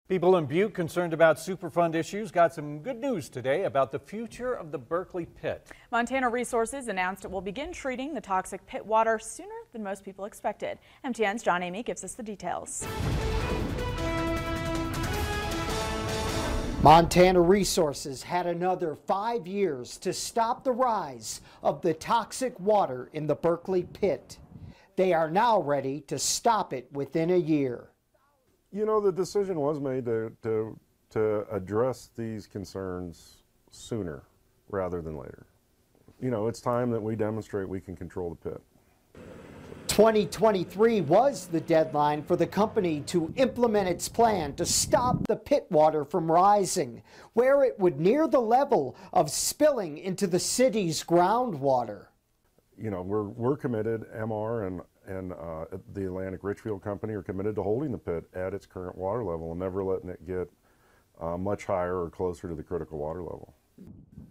People in Butte concerned about Superfund issues got some good news today about the future of the Berkeley Pit. Montana Resources announced it will begin treating the toxic pit water sooner than most people expected. MTN's John Amy gives us the details. Montana Resources had another 5 years to stop the rise of the toxic water in the Berkeley Pit. They are now ready to stop it within a year. You know, the decision was made to address these concerns sooner rather than later. You know, it's time that we demonstrate we can control the pit. 2023 was the deadline for the company to implement its plan to stop the pit water from rising, where it would near the level of spilling into the city's groundwater. You know, we're committed, MR and the Atlantic Richfield Company are committed to holding the pit at its current water level and never letting it get much higher or closer to the critical water level.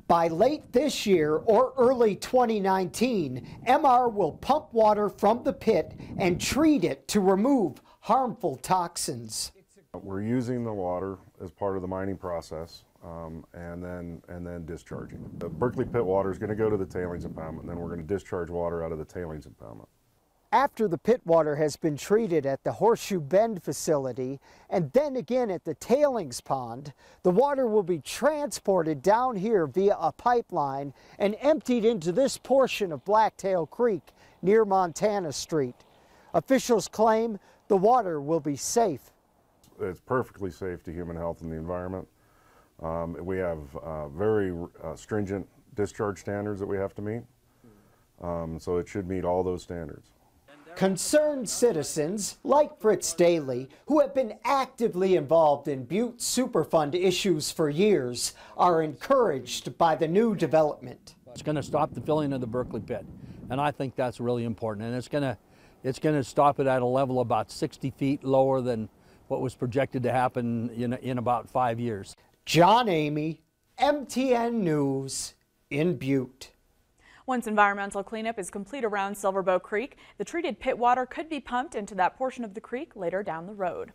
By late this year or early 2019, MR will pump water from the pit and treat it to remove harmful toxins. We're using the water as part of the mining process and then discharging. The Berkeley pit water is going to go to the tailings impoundment, and then we're going to discharge water out of the tailings impoundment. After the pit water has been treated at the Horseshoe Bend facility and then again at the tailings pond, the water will be transported down here via a pipeline and emptied into this portion of Blacktail Creek near Montana Street. Officials claim the water will be safe. It's perfectly safe to human health and the environment. We have very stringent discharge standards that we have to meet, so it should meet all those standards. Concerned citizens, like Fritz Daly, who have been actively involved in Butte Superfund issues for years, are encouraged by the new development. It's going to stop the filling of the Berkeley Pit, and I think that's really important. And it's going to stop it at a level about 60 feet lower than what was projected to happen in about 5 years. John Amy, MTN News in Butte. Once environmental cleanup is complete around Silverbow Creek, the treated pit water could be pumped into that portion of the creek later down the road.